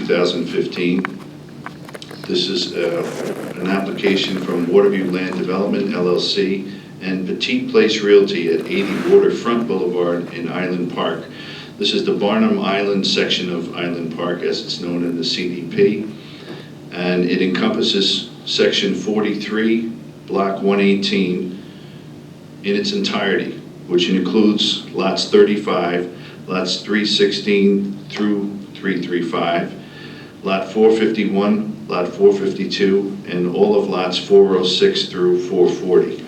2015. This is an application from Waterview Land Development, LLC, and Petite Place Realty at 80 Waterfront Boulevard in Island Park. This is the Barnum Island section of Island Park, as it's known in the CDP, and it encompasses Section 43, Block 118, in its entirety, which includes lots 35, lots 316 through 335, lot 451, lot 452, and all of lots 406 through 440.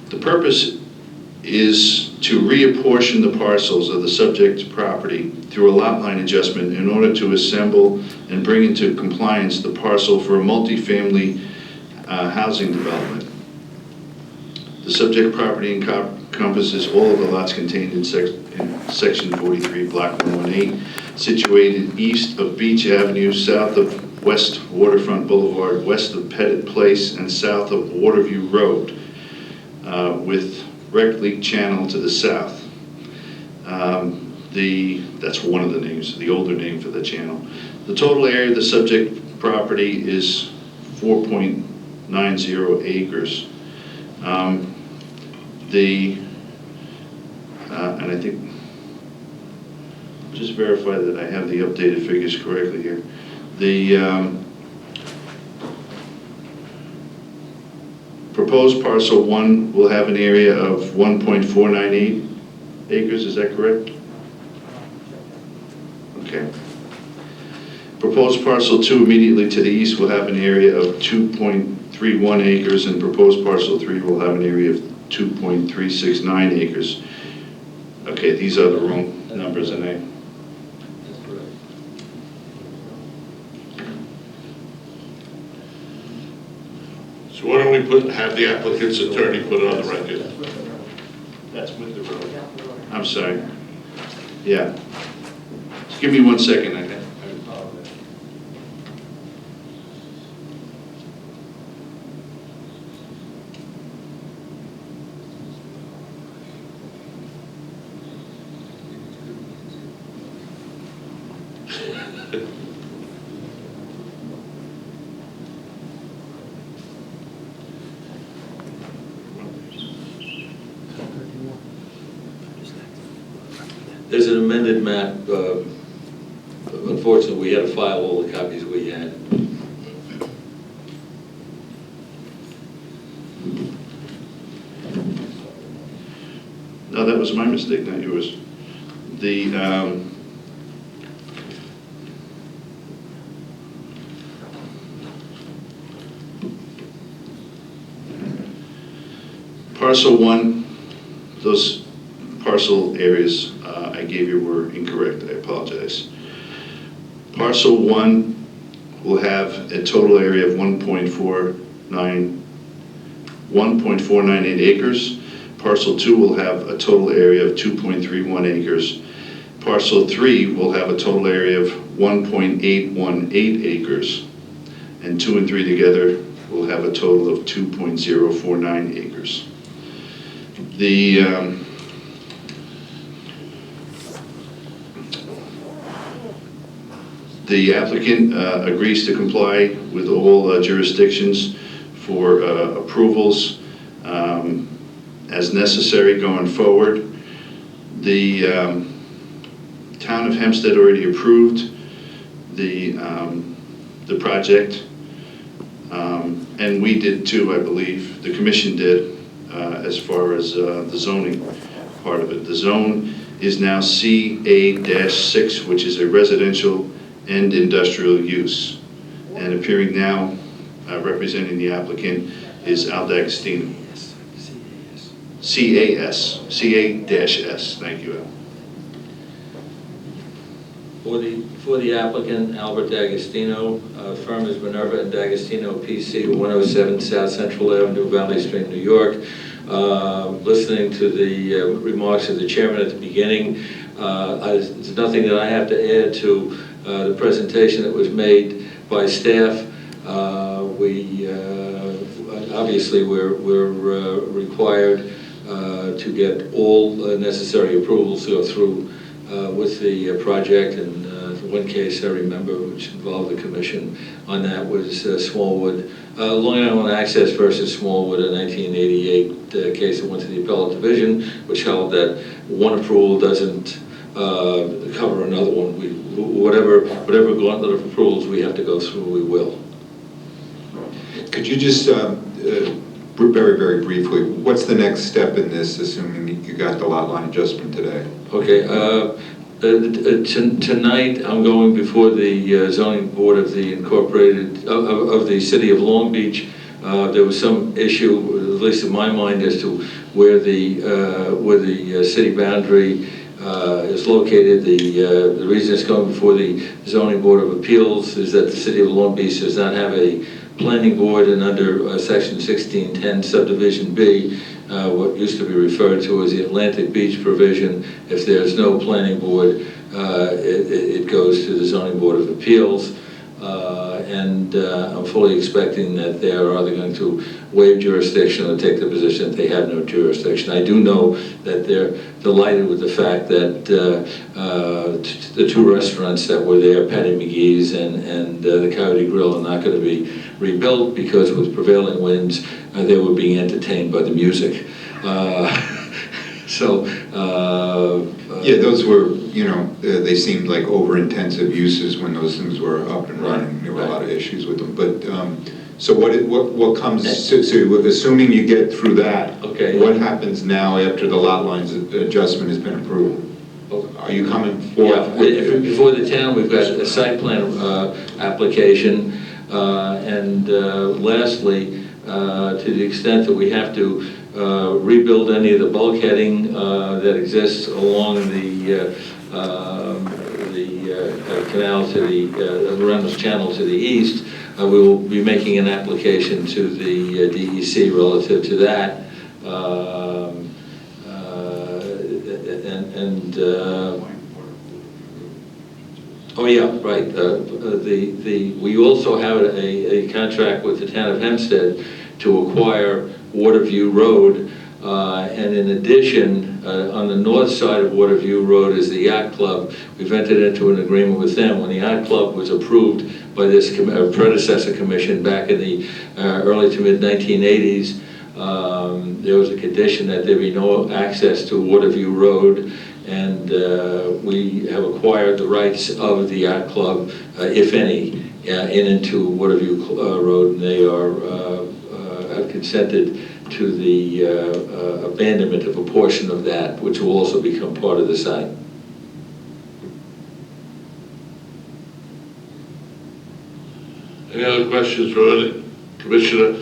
The purpose is to reapportion the parcels of the subject property through a lot line adjustment in order to assemble and bring into compliance the parcel for a multifamily housing development. The subject property encompasses all of the lots contained in Section 43, Block 118, situated east of Beach Avenue, south of West Waterfront Boulevard, west of Pettit Place, and south of Waterview Road, with Rec League Channel to the south. That's one of the names, the older name for the channel. The total area of the subject property is 4.90 acres. And I think, just verify that I have the updated figures correctly here. The proposed parcel 1 will have an area of 1.498 acres, is that correct? Okay. Proposed parcel 2 immediately to the east will have an area of 2.31 acres, and proposed parcel 3 will have an area of 2.369 acres. Okay, these are the wrong numbers, and That's correct. So why don't we have the applicant's attorney put it on the record? That's with the road. I'm sorry. Yeah. Just give me 1 second, okay? There's an amended map. Unfortunately, we had to file all the copies we had. No, that was my mistake, not yours. The parcel 1, those parcel areas I gave you were incorrect. I apologize. Parcel 1 will have a total area of 1.498 acres. Parcel 2 will have a total area of 2.31 acres. Parcel 3 will have a total area of 1.818 acres. And 2 and 3 together will have a total of 2.049 acres. The applicant agrees to comply with all jurisdictions for approvals as necessary going forward. The town of Hempstead already approved the project, and we did too, I believe. The commission did, as far as the zoning part of it. The zone is now CA-6, which is a residential and industrial use. And appearing now, representing the applicant, is Al D'Agostino. CA-S, thank you, Al. For the applicant, Albert D'Agostino, firm is Minerva and D'Agostino, PC, 107 South Central Avenue, Valley Stream, New York. Listening to the remarks of the chairman at the beginning, there's nothing that I have to add to the presentation that was made by staff. Obviously we're required to get all necessary approvals to go through with the project, and one case I remember which involved the commission on that was Smallwood, Long Island Access versus Smallwood, a 1988 case that went to the appellate division, which held that one approval doesn't cover another one. Whatever gauntlet of approvals we have to go through, we will. Could you just, very, very briefly, what's the next step in this, assuming you got the lot line adjustment today? Okay, tonight I'm going before the zoning board of the incorporated, of the city of Long Beach. There was some issue, at least in my mind, as to where the city boundary is located. The reason it's going before the zoning board of appeals is that the city of Long Beach does not have a planning board, and under section 1610 subdivision B, what used to be referred to as the Atlantic Beach provision, if there's no planning board, it goes to the zoning board of appeals. And I'm fully expecting that they are either going to waive jurisdiction or take the position that they have no jurisdiction. I do know that they're delighted with the fact that the two restaurants that were there, Patty McGee's and the Coyote Grill, are not going to be rebuilt because with prevailing winds, they were being entertained by the music. Yeah, those were, they seemed like over-intensive uses when those things were up and running. There were a lot of issues with them. But, so what comes, so assuming you get through that, okay, what happens now after the lot lines adjustment has been approved? Are you coming forth? Yeah, before the town, we've got a site plan application, and lastly, to the extent that we have to rebuild any of the bulkheading that exists along the canal to the Reynolds Channel to the east, we will be making an application to the DEC relative to that. Oh yeah, right. We also have a contract with the town of Hempstead to acquire Waterview Road, and in addition, on the north side of Waterview Road is the Yacht Club. We've entered into an agreement with them. When the Yacht Club was approved by this predecessor commission back in the early to mid 1980s, there was a condition that there be no access to Waterview Road, and we have acquired the rights of the Yacht Club, if any, in into Waterview Road, and they have consented to the abandonment of a portion of that, which will also become part of the site. Any other questions for the Commissioner?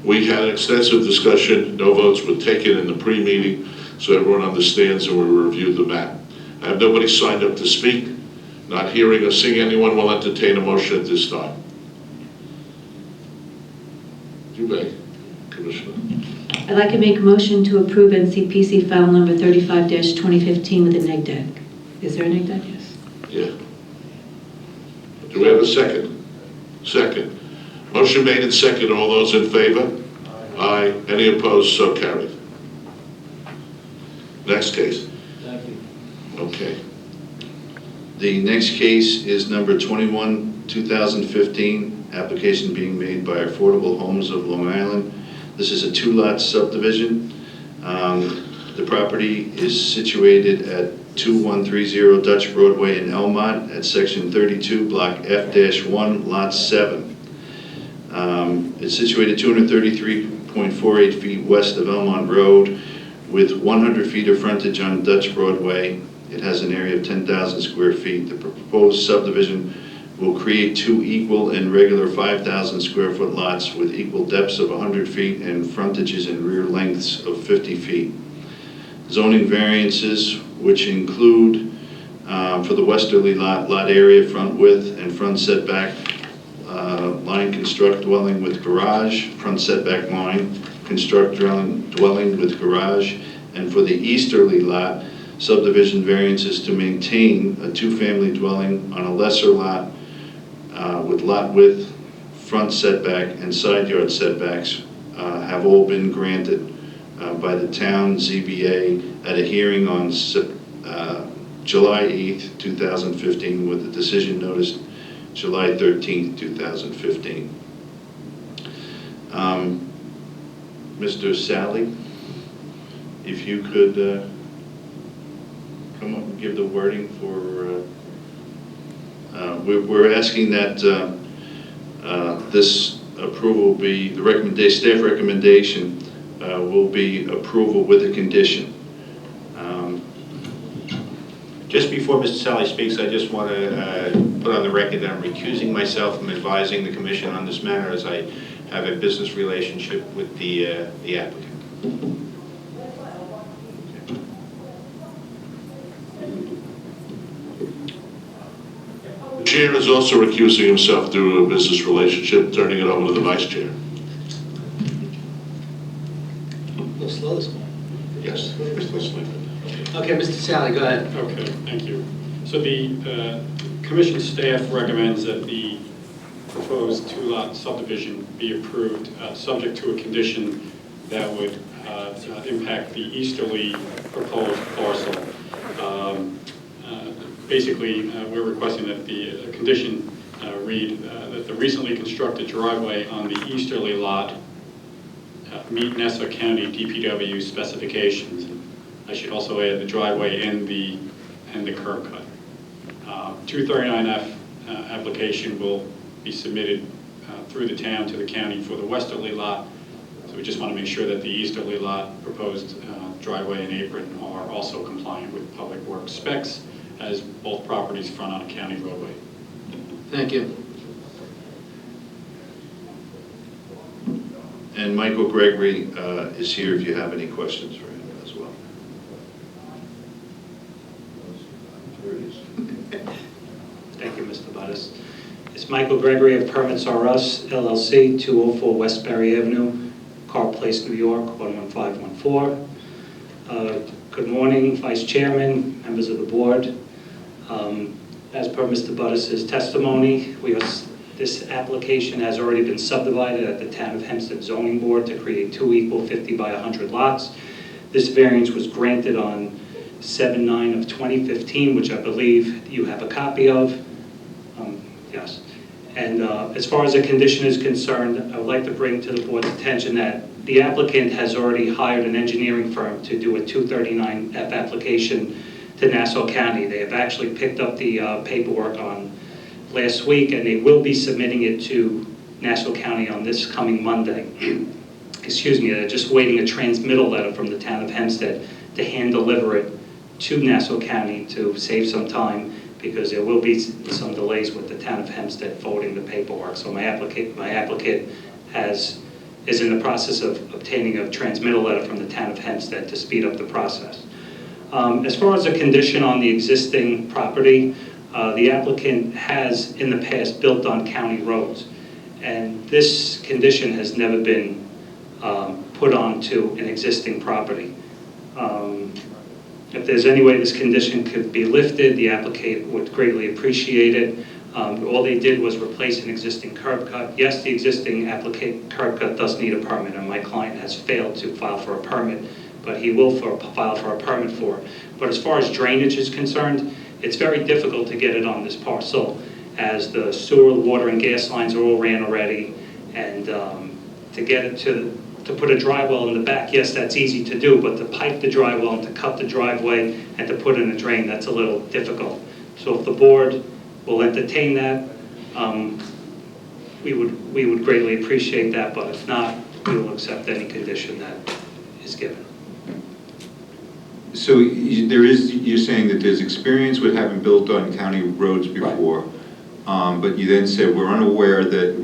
We had an extensive discussion, no votes were taken in the pre-meeting, so everyone understands, and we reviewed the map. I have nobody signed up to speak. Not hearing or seeing anyone, will entertain a motion at this time. You may, Commissioner. I'd like to make a motion to approve NCPC file number 35-2015 with a neg deck. Is there a neg deck? Yes. Yeah. Do we have a second? Second. Motion made and second. All those in favor? Aye. Any opposed? So carried. Next case. Thank you. Okay. The next case is number 21, 2015, application being made by Affordable Homes of Long Island. This is a two-lot subdivision. The property is situated at 2130 Dutch Broadway in Elmont at section 32, block F-1, lot 7. It's situated 233.48 feet west of Elmont Road with 100 feet of frontage on Dutch Broadway. It has an area of 10,000 square feet. The proposed subdivision will create two equal and regular 5,000 square foot lots with equal depths of 100 feet and frontages and rear lengths of 50 feet. Zoning variances, which include for the westerly lot area, front width and front setback, line construct dwelling with garage, front setback line, construct dwelling with garage, and for the easterly lot, subdivision variances to maintain a two-family dwelling on a lesser lot with lot width, front setback, and side yard setbacks have all been granted by the town ZBA at a hearing on July 8th, 2015, with the decision notice July 13th, 2015. Mr. Sally, if you could come up and give the wording for, we're asking that this approval be, the recommendation, staff recommendation will be approval with a condition. Just before Mr. Sally speaks, I just want to put on the record that I'm recusing myself from advising the commission on this matter, as I have a business relationship with the applicant. The chair is also recusing himself due to a business relationship, turning it over to the vice chair. A little slow this morning. Yes. Okay, Mr. Sally, go ahead. Okay, thank you. So the commission staff recommends that the proposed two-lot subdivision be approved, subject to a condition that would impact the easterly proposed parcel. Basically, we're requesting that the condition read that the recently constructed driveway on the easterly lot meet Nassau County DPW specifications. I should also add the driveway and the curb cut. 239F application will be submitted through the town to the county for the westerly lot. So we just want to make sure that the easterly lot proposed driveway and apron are also compliant with public works specs, as both properties front on a county roadway. Thank you. And Michael Gregory is here if you have any questions for him as well. There he is. Thank you, Mr. Butters. It's Michael Gregory of Permits R Us, LLC, 204 Westbury Avenue, Carl Place, New York, 11514. Good morning, Vice Chairman, members of the board. As per Mr. Butters' testimony, this application has already been subdivided at the Town of Hempstead Zoning Board to create 2 equal 50 by 100 lots. This variance was granted on 7/9 of 2015, which I believe you have a copy of. Yes. And as far as the condition is concerned, I would like to bring to the board's attention that the applicant has already hired an engineering firm to do a 239F application to Nassau County. They have actually picked up the paperwork on last week, and they will be submitting it to Nassau County on this coming Monday. Excuse me, they're just waiting a transmittal letter from the Town of Hempstead to hand deliver it to Nassau County to save some time, because there will be some delays with the Town of Hempstead forwarding the paperwork. So my applicant is in the process of obtaining a transmittal letter from the Town of Hempstead to speed up the process. As far as the condition on the existing property, the applicant has in the past built on county roads, and this condition has never been put onto an existing property. If there's any way this condition could be lifted, the applicant would greatly appreciate it. All they did was replace an existing curb cut. Yes, the existing curb cut does need a permit, and my client has failed to file for a permit, but he will file for a permit for it. But as far as drainage is concerned, it's very difficult to get it on this parcel, as the sewer, water, and gas lines are all ran already, and to get it to put a dry well in the back, yes, that's easy to do, but to pipe the dry well and to cut the driveway and to put in a drain, that's a little difficult. So if the board will entertain that, we would greatly appreciate that, but if not, we will accept any condition that is given. So you're saying that there's experience with having built on county roads before, but you then said we were unaware that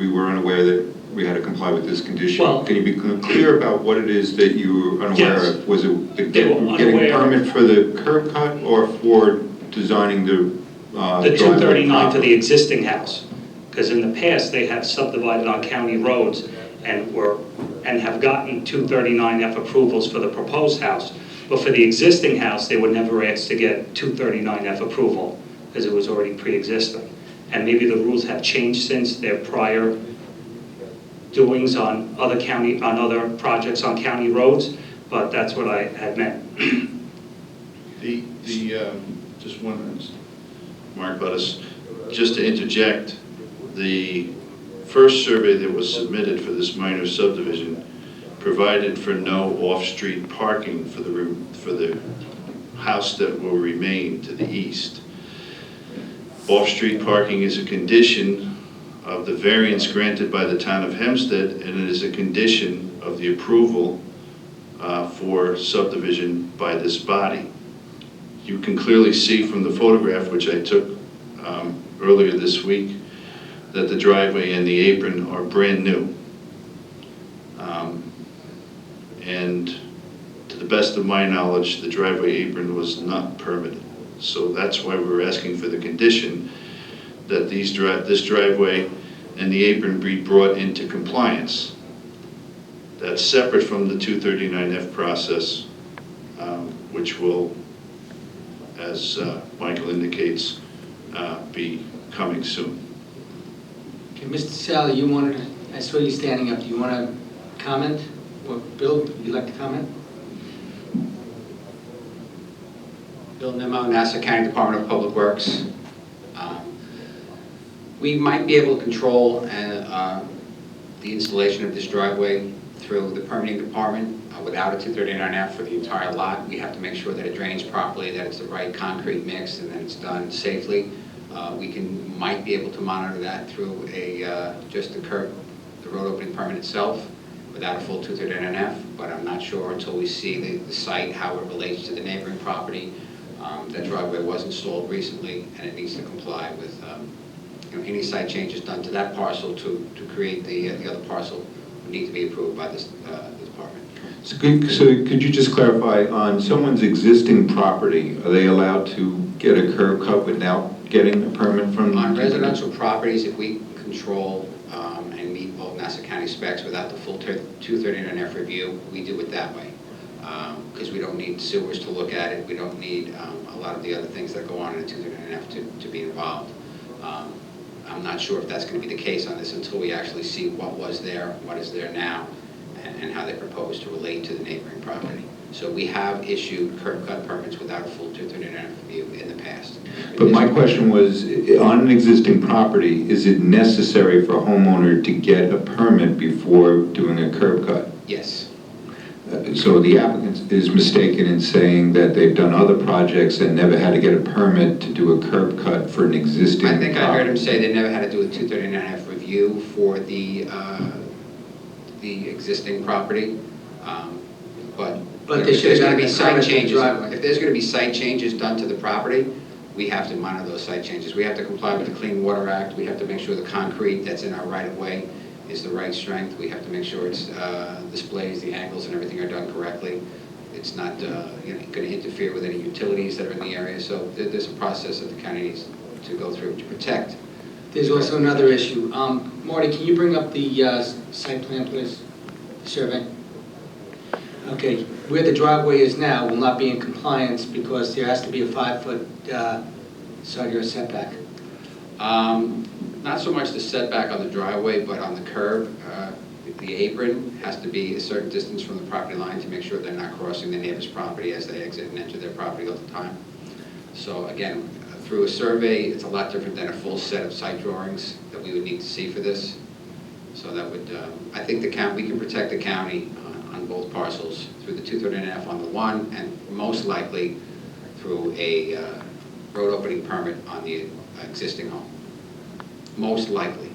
we had to comply with this condition. Well, can you be clear about what it is that you were unaware Yes. of? Was it They were getting a unaware. permit for the curb cut, or for designing the The 239 for the existing house, because in the past, they have subdivided on county roads and have gotten 239F approvals for the proposed house. But for the existing house, they were never asked to get 239F approval, because it was already pre-existing. And maybe the rules have changed since their prior doings on other projects on county roads, but that's what I had meant. Just one minute. Mark Butters. Just to interject, the first survey that was submitted for this minor subdivision provided for no off-street parking for the house that will remain to the east. Off-street parking is a condition of the variance granted by the town of Hempstead, and it is a condition of the approval for subdivision by this body. You can clearly see from the photograph, which I took earlier this week, that the driveway and the apron are brand new. And to the best of my knowledge, the driveway apron was not permitted. So that's why we're asking for the condition that this driveway and the apron be brought into compliance. That's separate from the 239F process, which will, as Michael indicates, be coming soon. Okay, Mr. Sally, you wanted to, I saw you standing up. Do you want to comment? Or Bill, would you like to comment? Bill Nimmo, Nassau County Department of Public Works. We might be able to control the installation of this driveway through the permitting department without a 239F for the entire lot. We have to make sure that it drains properly, that it's the right concrete mix, and that it's done safely. We might be able to monitor that through just the road opening permit itself without a full 239F, but I'm not sure until we see the site, how it relates to the neighboring property. That driveway was installed recently, and it needs to comply with any site changes done to that parcel to create the other parcel would need to be approved by this department. So could you just clarify, on someone's existing property, are they allowed to get a curb cut without getting a permit from? On residential properties, if we control and meet both Nassau County specs without the full 239F review, we do it that way. Because we don't need sewers to look at it, we don't need a lot of the other things that go on in a 239F to be involved. I'm not sure if that's going to be the case on this until we actually see what was there, what is there now, and how they propose to relate to the neighboring property. So we have issued curb cut permits without a full 239F review in the past. But my question was, on an existing property, is it necessary for a homeowner to get a permit before doing a curb cut? Yes. So the applicant is mistaken in saying that they've done other projects and never had to get a permit to do a curb cut for an existing I think I heard him property. say they never had to do a 239F review for the existing property, but But if they there's should have going to gotten be a site permit for the changes, driveway. if there's going to be site changes done to the property, we have to monitor those site changes. We have to comply with the Clean Water Act. We have to make sure the concrete that's in our right-of-way is the right strength. We have to make sure it's displays, the angles and everything are done correctly. It's not going to interfere with any utilities that are in the area. So there's a process that the county needs to go through to protect. There's also another issue. Marty, can you bring up the site plan, please? The survey. Okay, where the driveway is now will not be in compliance because there has to be a 5-foot side yard setback. Not so much the setback on the driveway, but on the curb. The apron has to be a certain distance from the property line to make sure they're not crossing the neighbor's property as they exit and enter their property all the time. So again, through a survey, it's a lot different than a full set of site drawings that we would need to see for this. So that would, I think we can protect the county on both parcels through the 239F on the one, and most likely through a road opening permit on the existing home. Most likely.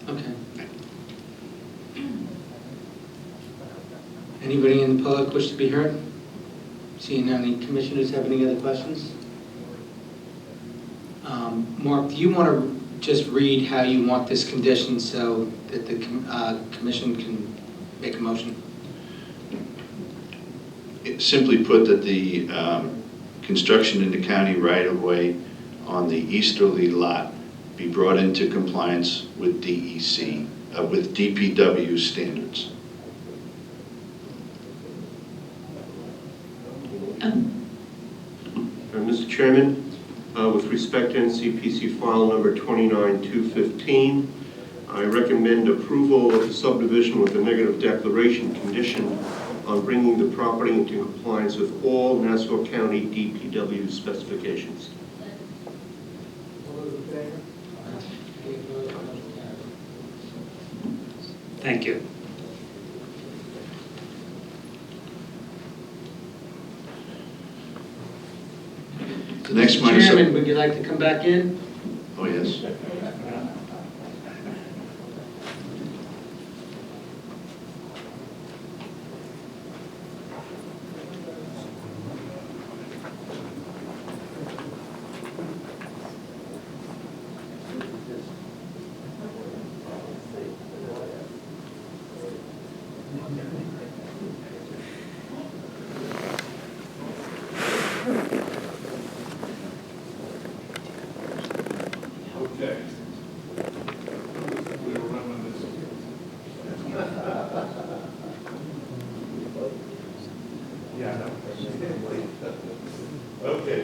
Okay. Anybody in the public wish to be heard? Seeing none, any commissioners have any other questions? Mark, do you want to just read how you want this condition so that the commission can make a motion? Simply put, that the construction in the county right-of-way on the easterly lot be brought into compliance with DEC, with DPW standards. Mr. Chairman, with respect to NCPC file number 29215, I recommend approval of the subdivision with a negative declaration condition on bringing the property into compliance with all Nassau County DPW specifications. Thank you. The next Mr. minor sub... Chairman, would you like to come back in? Oh, yes. Okay. We remember this. Yeah, no. Okay.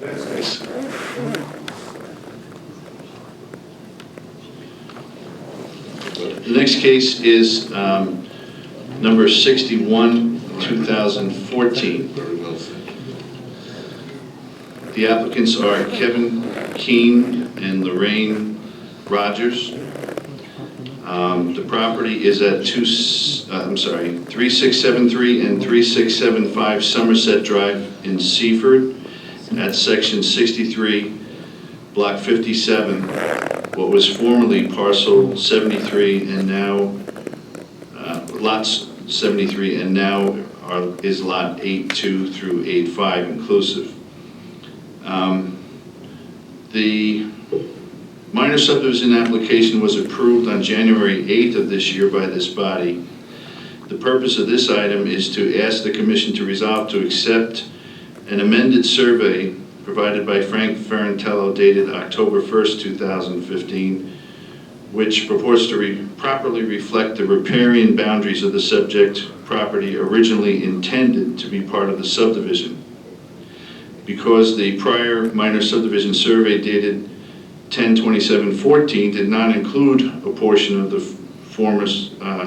Next case. The next case is number 61, 2014. Very well said. The applicants are Kevin Keene and Lorraine Rogers. The property is at 3673 and 3675 Somerset Drive in Seaford at section 63, block 57, what was formerly parcel 73 and now lots 73 and now is lot 82 through 85 inclusive. The minor subdivision application was approved on January 8th of this year by this body. The purpose of this item is to ask the commission to resolve to accept an amended survey provided by Frank Ferrantello dated October 1st, 2015, which purports to properly reflect the riparian boundaries of the subject property originally intended to be part of the subdivision. Because the prior minor subdivision survey dated 10/27/14 did not include a portion of the former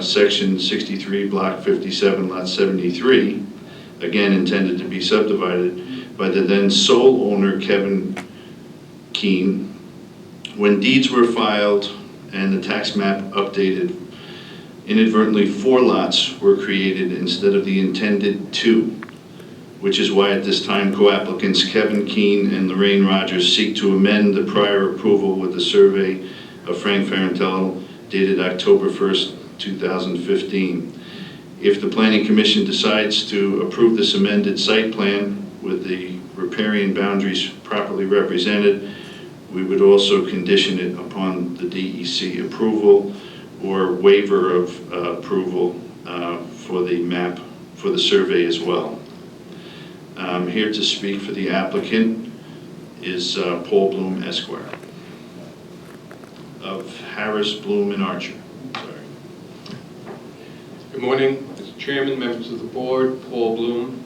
section 63, block 57, lot 73, again intended to be subdivided by the then sole owner, Kevin Keene, when deeds were filed and the tax map updated, inadvertently 4 lots were created instead of the intended 2. Which is why at this time co-applicants Kevin Keene and Lorraine Rogers seek to amend the prior approval with the survey of Frank Ferrantello dated October 1st, 2015. If the Planning Commission decides to approve this amended site plan with the riparian boundaries properly represented, we would also condition it upon the DEC approval or waiver of approval for the map, for the survey as well. Here to speak for the applicant is Paul Bloom, Esquire, of Harris, Bloom, and Archer. Sorry. Good morning, Mr. Chairman, members of the board, Paul Bloom,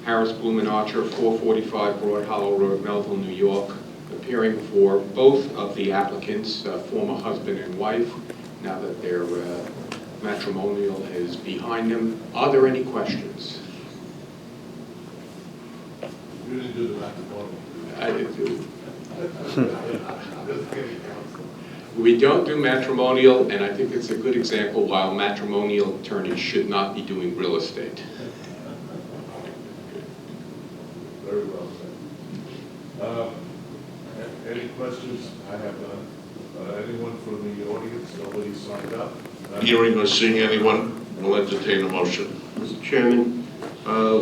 Harris, Bloom, and Archer, 445 Broad Hollow Road, Melville, New York, appearing for both of the applicants, former husband and wife, now that their matrimonial is behind them. Are there any questions? You didn't do the matrimonial. I did do. We don't do matrimonial, and I think it's a good example why matrimonial attorneys should not be doing real estate. Very well said. Any questions? I have none. Anyone from the audience? Nobody signed up? Hearing or seeing anyone, we'll entertain a motion. Mr. Chairman,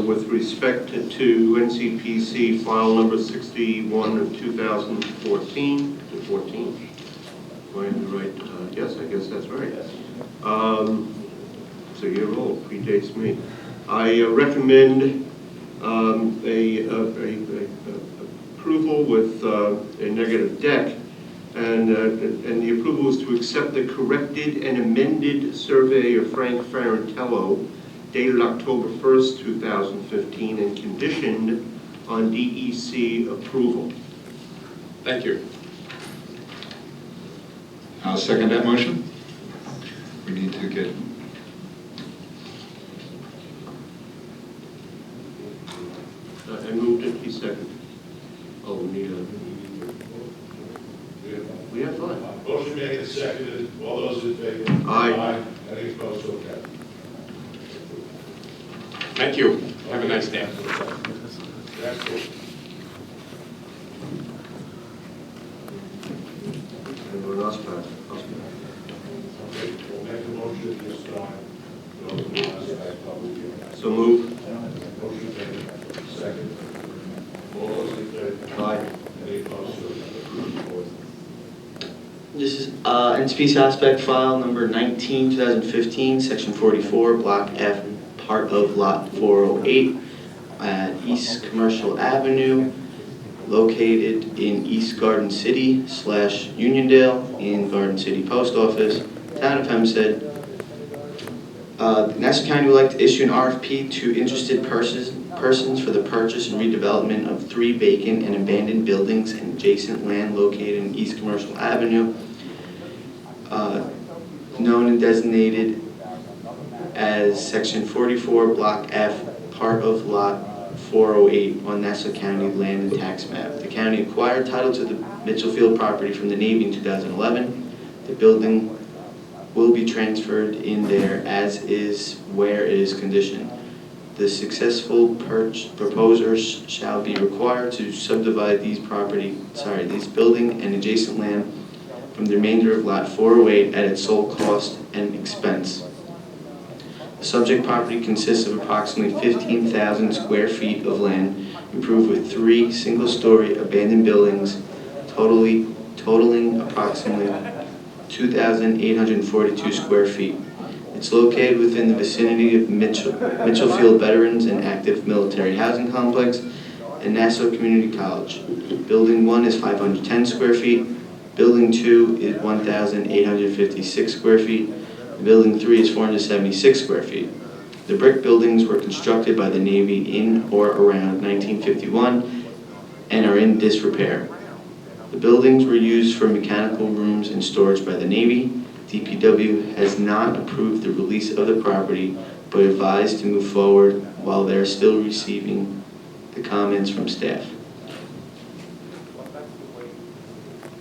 with respect to NCPC file number 61 of 2014, to 14, am I in the right? Yes, I guess that's right. It's a year old, predates me. I recommend approval with a negative deck, and the approval is to accept the corrected and amended survey of Frank Ferrantello dated October 1st, 2015, and conditioned on DEC approval. Thank you. I'll second that motion. We need to get second? Oh, we need a... We have five. Motion made and seconded. All those in favor? Aye. Any opposed? So carried. Thank you. Have a nice day. That's it. Anyone else, Pat? Okay, we'll make a motion this time. Go to the last public hearing. So move. Motion made. Second. All those in favor? Aye. Any opposed? So carried. This is NCPC aspect file number 19, 2015, section 44, block F, part of lot 408 at East Commercial Avenue, located in East Garden City / Uniondale in Garden City Post Office, Town of Hempstead. Nassau County would like to issue an RFP to interested persons for the purchase and redevelopment of 3 vacant and abandoned buildings and adjacent land located in East Commercial Avenue, known and designated as Section 44, Block F, part of Lot 408 on Nassau County land and tax map. The county acquired title to the Mitchell Field property from the Navy in 2011. The building will be transferred in there as is where it is conditioned. The successful proposers shall be required to subdivide these building and adjacent land from the remainder of Lot 408 at its sole cost and expense. The subject property consists of approximately 15,000 square feet of land improved with 3 single-story abandoned buildings totaling approximately 2,842 square feet. It's located within the vicinity of Mitchell Field Veterans and Active Military Housing Complex and Nassau Community College. Building 1 is 510 square feet. Building 2 is 1,856 square feet. Building 3 is 476 square feet. The brick buildings were constructed by the Navy in or around 1951 and are in disrepair. The buildings were used for mechanical rooms and storage by the Navy. DPW has not approved the release of the property, but advised to move forward while they are still receiving the comments from staff.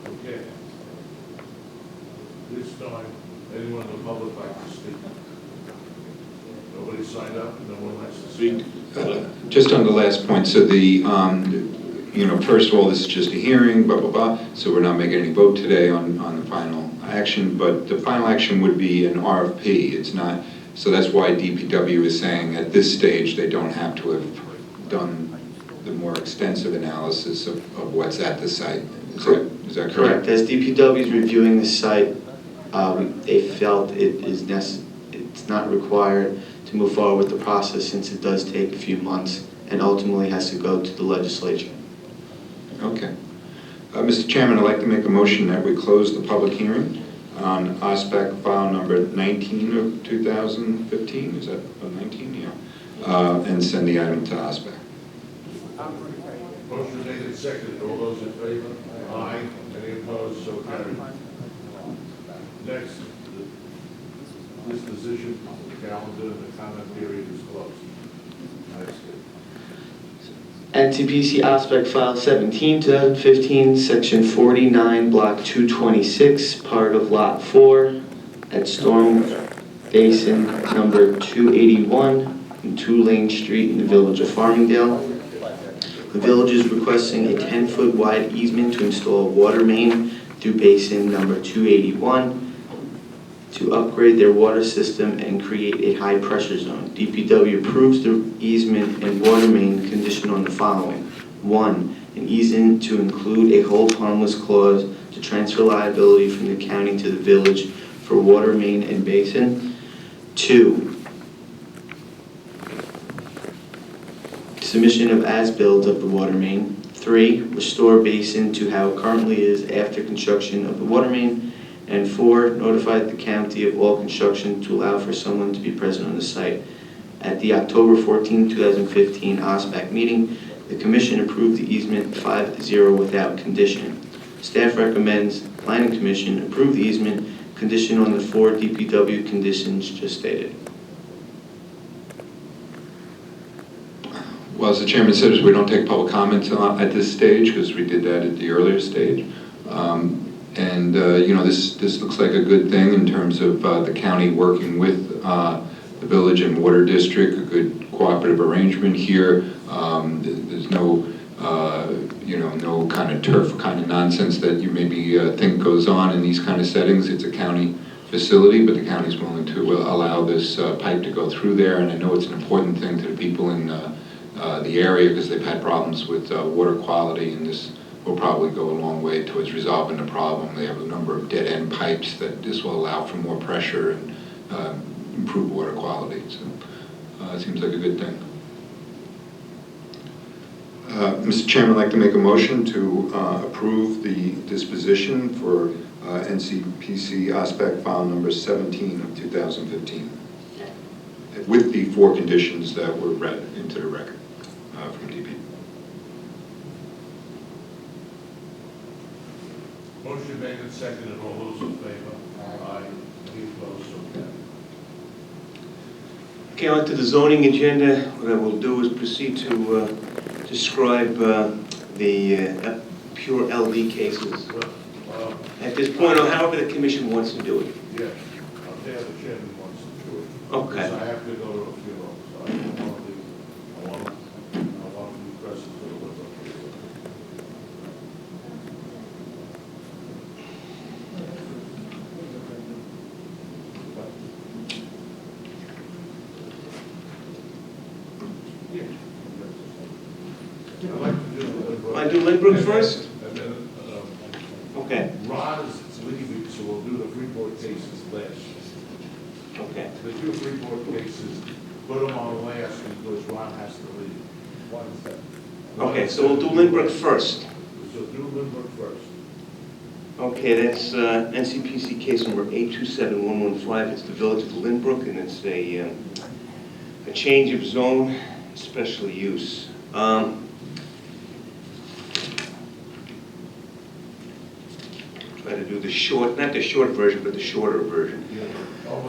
Okay. This time, anyone in the public like to speak? Nobody signed up, no one likes to speak? Just on the last point, so the, first of all, this is just a hearing, blah, blah, blah, so we're not making any vote today on the final action, but the final action would be an RFP. It's not, so that's why DPW is saying at this stage they don't have to have done the more extensive analysis of what's at the site. Is that correct? As DPW is reviewing the site, they felt it's not required to move forward with the process since it does take a few months and ultimately has to go to the legislature. Okay. Mr. Chairman, I'd like to make a motion that we close the public hearing on OSPAC file number 19 of 2015. Is that 19? Yeah. And send the item to OSPAC. Motion made and seconded. All those in favor? Aye. Any opposed? So carried. Next, the disposition calendar, the comment period is closed. Next. NCPC aspect file 17, 2015, section 49, block 226, part of lot 4 at Storm Basin number 281 in 2 Lane Street in the village of Farmingdale. The village is requesting a 10-foot wide easement to install a water main through basin number 281 to upgrade their water system and create a high-pressure zone. DPW approves the easement and water main conditioned on the following. 1, an easement to include a hold harmless clause to transfer liability from the county to the village for water main and basin. 2, submission of as-built of the water main. 3, restore basin to how it currently is after construction of the water main. And 4, notify the county of all construction to allow for someone to be present on the site. At the October 14, 2015 OSPAC meeting, the Commission approved the easement 5-0 without condition. Staff recommends Planning Commission approve the easement conditioned on the 4 DPW conditions just stated. Well, as the chairman said, we don't take public comments at this stage because we did that at the earlier stage. This looks like a good thing in terms of the county working with the village and water district, a good cooperative arrangement here. There's no, no kind of turf kind of nonsense that you maybe think goes on in these kind of settings. It's a county facility, but the county's willing to allow this pipe to go through there, and I know it's an important thing to the people in the area because they've had problems with water quality, and this will probably go a long way towards resolving the problem. They have a number of dead-end pipes that this will allow for more pressure and improve water quality, so it seems like a good thing. Mr. Chairman, I'd like to make a motion to approve the disposition for NCPC Aspect File Number 17 of 2015, with the 4 conditions that were read into the record from DP. Motion made and seconded. All those in favor? Aye. Any opposed? So carried. Okay, on to the zoning agenda. What I will do is proceed to describe the pure LD cases. At this point, or however the commission wants to do it. Yes, the chairman wants to do it. Okay. Because I have to go to a funeral, so I want to be present for the liberal. I'd like to do Lindbrook. Want to do Lindbrook first? And then, Okay. Ron is leaving, so we'll do the Freeport cases last. Okay. The 2 Freeport cases, put them on last because Ron has to leave. One is that. Okay, so we'll do Lindbrook first. So do Lindbrook first. Okay, that's NCPC case number 827115. It's the Village of Lindbrook, and it's a change of zone, special use. Try to do the short, not the short version, but the shorter version. All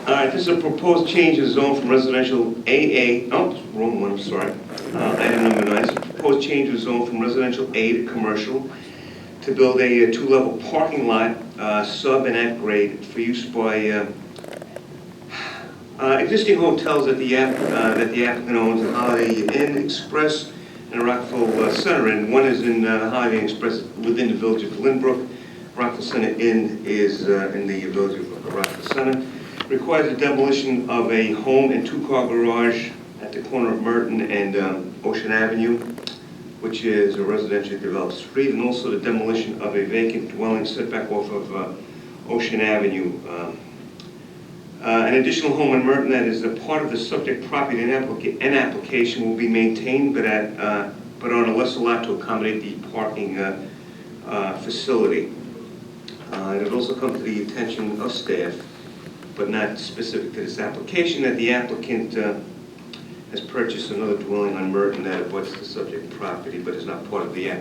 right, this is a proposed change of zone from residential AA, oh, wrong one, I'm sorry. Item number 9, it's a proposed change of zone from residential A to commercial to build a 2-level parking lot, sub and at grade for use by existing hotels that the applicant owns, the Holiday Inn Express and Rockville Center Inn. One is in Holiday Inn Express within the Village of Lindbrook. Rockville Center Inn is in the Village of Rockville Center. Requires the demolition of a home and 2-car garage at the corner of Merton and Ocean Avenue, which is a residentially developed street, and also the demolition of a vacant dwelling setback off of Ocean Avenue. An additional home in Merton that is a part of the subject property and application will be maintained, but on a lesser lot to accommodate the parking facility. It would also come to the attention of staff, but not specific to this application, that the applicant has purchased another dwelling on Merton that abuts the subject property, but is not part of the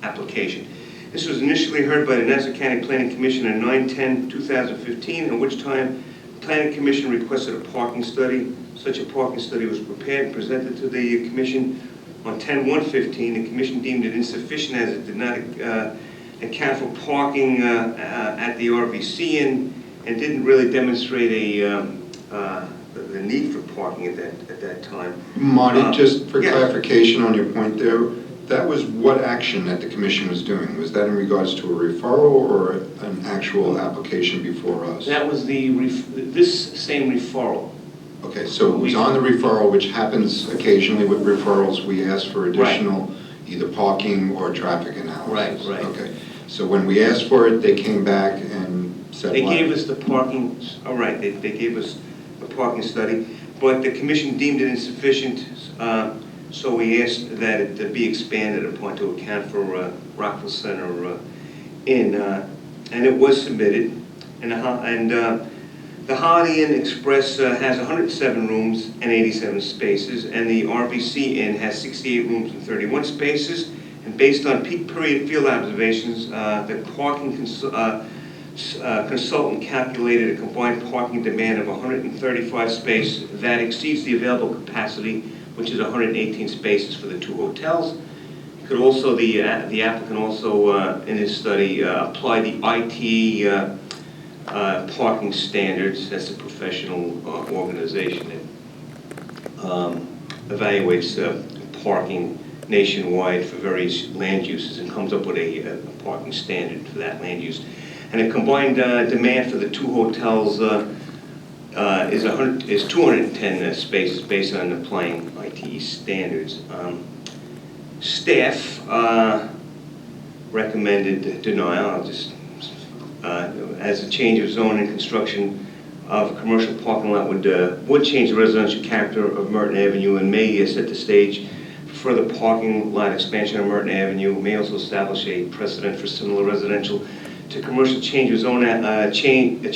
application. This was initially heard by the Nassau County Planning Commission on 9/10/2015, at which time the Planning Commission requested a parking study. Such a parking study was prepared and presented to the Commission on 10/1/15. The Commission deemed it insufficient as it did not account for parking at the RVC and didn't really demonstrate the need for parking at that time. Marty, just for clarification on your point there, that was what action that the commission was doing? Was that in regards to a referral or an actual application before us? That was this same referral. Okay, so it was on the referral, which happens occasionally with referrals. We ask for additional either parking or traffic analysis. Right. Okay, so when we asked for it, they came back and said They what? gave us the parking, all right, they gave us a parking study, but the commission deemed it insufficient, so we asked that it be expanded upon to account for Rockville Center Inn, and it was submitted, and the Holiday Inn Express has 107 rooms and 87 spaces, and the RVC Inn has 68 rooms and 31 spaces, and based on peak period field observations, the parking consultant calculated a combined parking demand of 135 spaces that exceeds the available capacity which is 118 spaces for the 2 hotels. Could also, the applicant also, in his study, apply the IT parking standards. That's a professional organization that evaluates parking nationwide for various land uses and comes up with a parking standard for that land use. And a combined demand for the 2 hotels is 210 spaces based on applying ITE standards. Staff recommended denial, as a change of zone and construction of a commercial parking lot would change the residential character of Merton Avenue and may set the stage for further parking lot expansion on Merton Avenue. May also establish a precedent for similar residential to commercial change of zone applications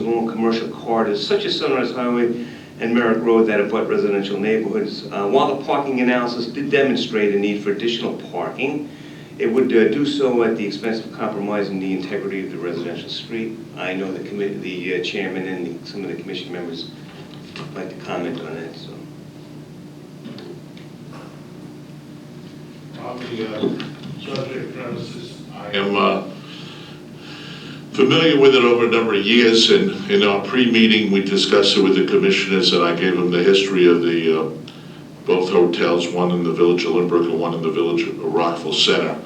along commercial corridors such as Sunrise Highway and Merrick Road that abut residential neighborhoods. While the parking analysis did demonstrate a need for additional parking, it would do so at the expense of compromising the integrity of the residential street. I know the chairman and some of the commission members would like to comment on that. So. On the subject premises, I am familiar with it over a number of years, and in our pre-meeting we discussed it with the commissioners, and I gave them the history of the both hotels, one in the village of Lynbrook and one in the village of Rockville Center,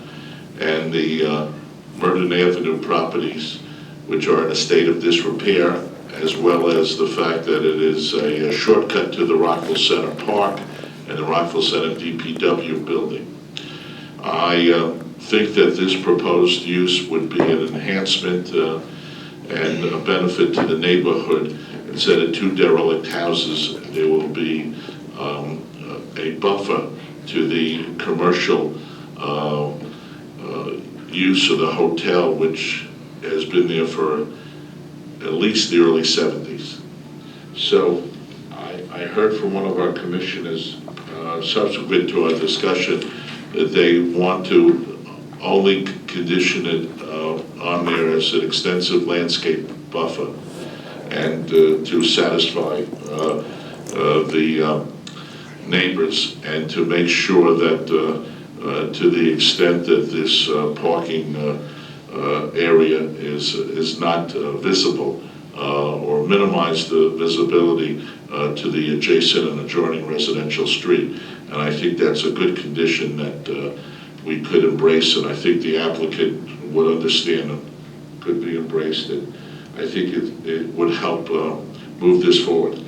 and the Merton Avenue properties, which are in a state of disrepair, as well as the fact that it is a shortcut to the Rockville Center Park and the Rockville Center DPW building. I think that this proposed use would be an enhancement and a benefit to the neighborhood. Instead of 2 derelict houses, there will be a buffer to the commercial use of the hotel, which has been there for at least the early 70s. So I heard from one of our commissioners subsequent to our discussion that they want to only condition it on there as an extensive landscape buffer and to satisfy the neighbors, and to make sure that to the extent that this parking area is not visible or minimize the visibility to the adjacent and adjoining residential street. And I think that's a good condition that we could embrace, and I think the applicant would understand and could be embraced. And I think it would help move this forward.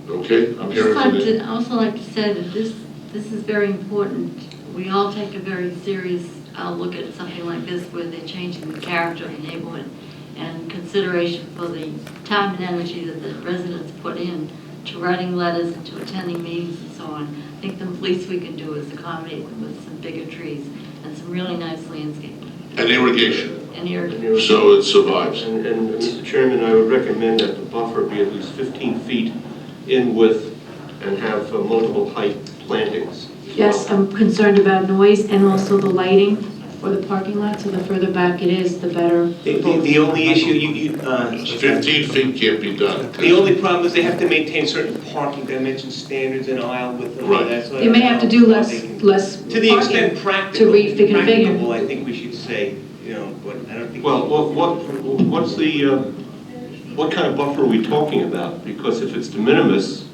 Okay, I'm hearing from you. I'd also like to say that this is very important. We all take a very serious look at something like this where they're changing the character of the neighborhood, and consideration for the time and energy that the residents put in to writing letters and to attending meetings and so on. I think the least we can do is accommodate them with some bigger trees and some really nice landscaping. And irrigation. And irrigation. So it survives. And Mr. Chairman, I would recommend that the buffer be at least 15 feet in width and have multiple height plantings. Yes, I'm concerned about noise and also the lighting for the parking lot, so the further back it is, the better. The only issue, 15 feet can't be done. the only problem is they have to maintain certain parking dimension standards in aisle width and all Right. that. So You may have to do less to the extent practical, to reconfigure. practicable, I think we should say, but I don't think. Well, what's the, what kind of buffer are we talking about? Because if it's de minimis,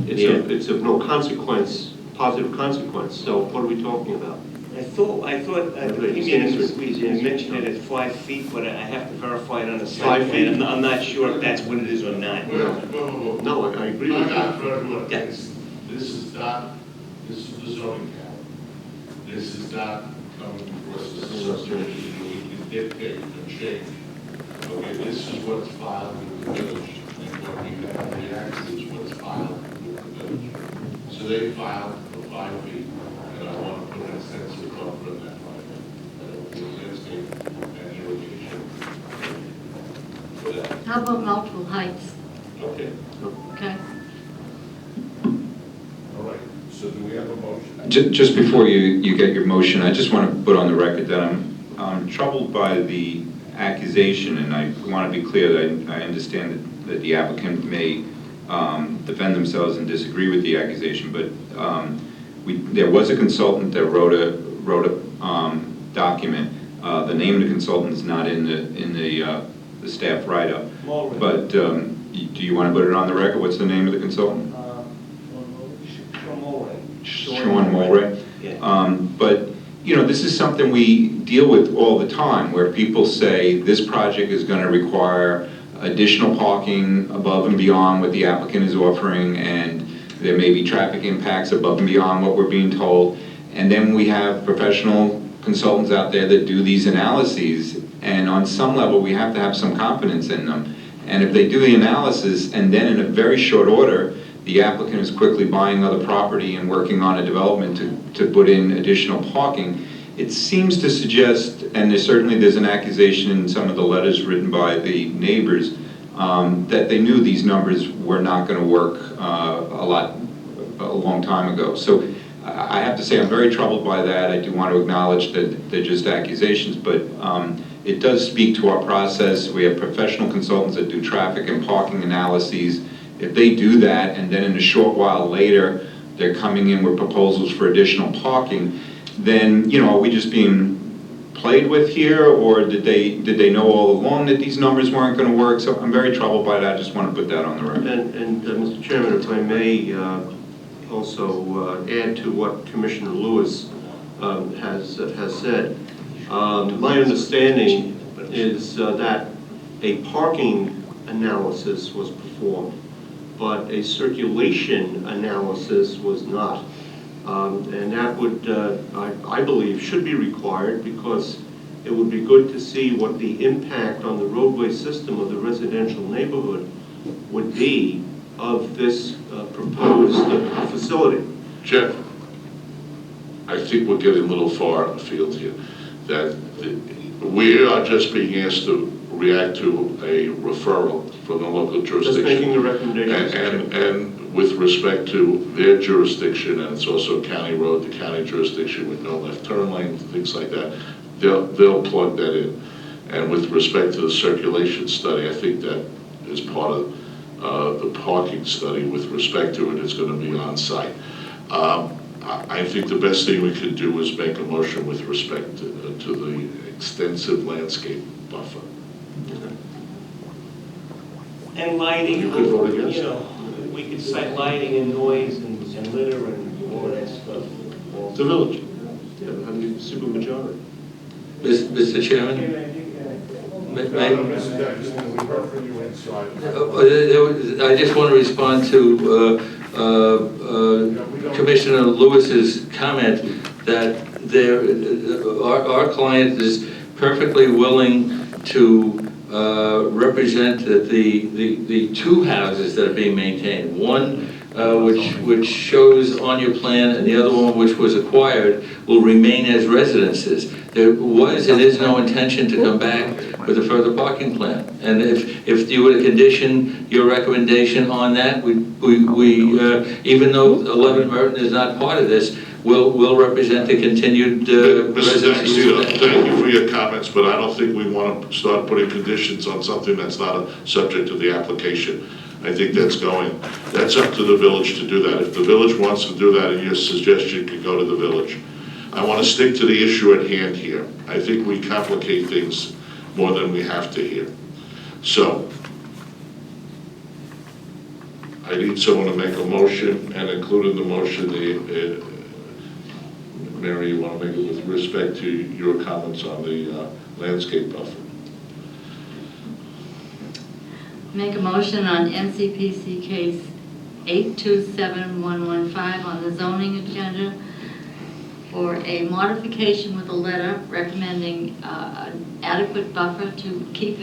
it's of no consequence, positive consequence, so what are we talking about? I thought the opinion mentioned it at 5 feet, but I have to verify it on the site 5 plan. feet? I'm not sure if that's what it is or not. No, I agree with that. Yeah. This is the zoning cap. This is not coming across the subdivision. We can dictate and change. Okay, this is what's filed with the village, and what we have reacted is what's filed with the village. So they filed for 5 feet, and I want to put an extensive buffer in that 5 feet. Landscape and irrigation for that. How about multiple heights? Okay, Okay. all right. So do we have a motion? Just before you get your motion, I just want to put on the record that I'm troubled by the accusation, and I want to be clear that I understand that the applicant may defend themselves and disagree with the accusation, but there was a consultant that wrote a document. The name of the consultant is not in the staff write-up. But do you want to put it on the record? What's the name of the consultant? Sean Mulray. But you know, this is something we deal with all the time, where people say this project is going to require additional parking above and beyond what the applicant is offering, and there may be traffic impacts above and beyond what we're being told. And then we have professional consultants out there that do these analyses, and on some level we have to have some confidence in them. And if they do the analysis and then in a very short order the applicant is quickly buying other property and working on a development to put in additional parking, it seems to suggest, and there's an accusation in some of the letters written by the neighbors, that they knew these numbers were not going to work a long time ago. So I have to say I'm very troubled by that. I do want to acknowledge that they're just accusations, but it does speak to our process. We have professional consultants that do traffic and parking analyses. If they do that and then in a short while later they're coming in with proposals for additional parking, then, you know, are we just being played with here, or did they know all along that these numbers weren't going to work? So I'm very troubled by that. I just want to put that on the record. And Mr. Chairman, if I may also add to what Commissioner Lewis has said. My understanding is that a parking analysis was performed, but a circulation analysis was not. And that would, I believe, should be required, because it would be good to see what the impact on the roadway system of the residential neighborhood would be of this proposed facility. Jeff, I think we're getting a little far afield here. That we are just being asked to react to a referral from the local jurisdiction. Just making the recommendations. And with respect to their jurisdiction, and it's also a county road, the county jurisdiction with no left turn lane, things like that, they'll plug that in. And with respect to the circulation study, I think that is part of the parking study. With respect to it, it's going to be on site. I think the best thing we could do is make a motion with respect to the extensive landscape buffer. And lighting, You could vote against you know, we could cite lighting and noise and litter and all that stuff. The village. Yeah, but how do you supermajority? Mr. Chairman? I just want to respond to Commissioner Lewis's comment that our client is perfectly willing to represent that the two houses that are being maintained, one which shows on your plan and the other one which was acquired, will remain as residences. There was and is no intention to come back with a further parking plan. And if you were to condition your recommendation on that, we even though 11 Merton is not part of this, will represent the continued Mr. D'Agostino, residency. thank you for your comments, but I don't think we want to start putting conditions on something that's not a subject to the application. I think that's up to the village to do that. If the village wants to do that, and your suggestion could go to the village. I want to stick to the issue at hand here. I think we complicate things more than we have to here. So, I need someone to make a motion, and include in the motion Mary, you want to make it with respect to your comments on the landscape buffer? Make a motion on NCPC case 827115 on the zoning agenda for a modification with a letter recommending an adequate buffer to keep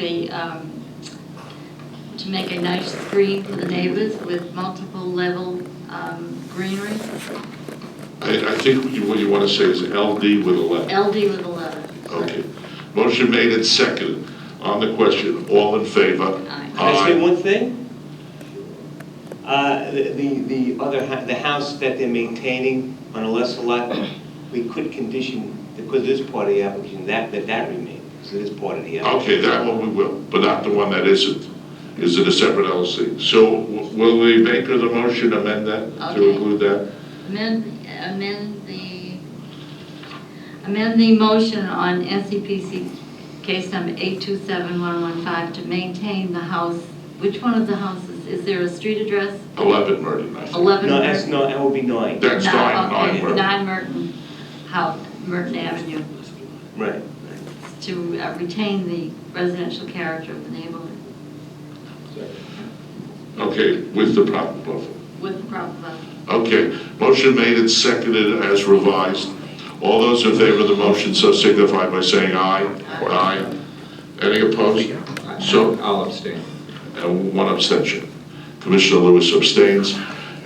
to make a nice screen for the neighbors with multiple level greenery. I think what you want to say is LD with a letter. LD with a letter. Okay. Motion made and seconded. On the question, all in favor? Aye. Can I say one thing? The house that they're maintaining on a lesser lot, we could condition, because it is part of the application, that remains, because it is part of the application. Okay, that one we will, but not the one that isn't. Is it a separate LLC? So will the maker of the motion amend that to Okay. include that? Amend the motion on NCPC case number 827115 to maintain the house. Which one of the houses? Is there a street address? 11 Merton, I think. 11 No, Merton? that's not, that would be 9. That's No, 9 okay, Merton. 9 Merton House, Merton Avenue, Right. to retain the residential character of the neighborhood Okay, with the proper buffer. with the proper buffer. Okay, motion made and seconded as revised. All those in favor of the motion so signify by saying aye. Aye. Any opposed? So, I'll abstain. and one abstention. Commissioner Lewis abstains,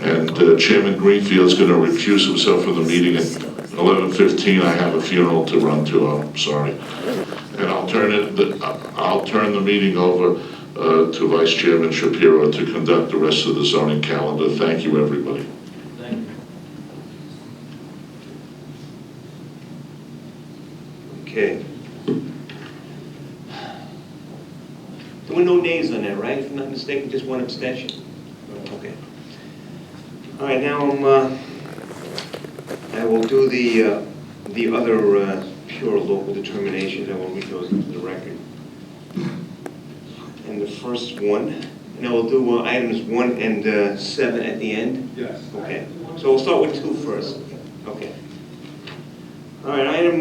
and Chairman Greenfield is going to recuse himself from the meeting at 11:15. I have a funeral to run to, I'm sorry. And I'll turn the meeting over to Vice Chairman Shapiro to conduct the rest of the zoning calendar. Thank you, everybody. Thank you. Okay. There were no nays on that, right? If I'm not mistaken, just one abstention? Okay. All right, now I will do the other pure local determinations. I will read those into the record. And the first one, and I will do items 1 and 7 at the end? Yes. Okay. So we'll start with 2 first. Okay. All right, item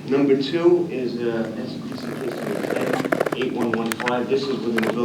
number 2 is SCPC case number 10-8115. This is within the building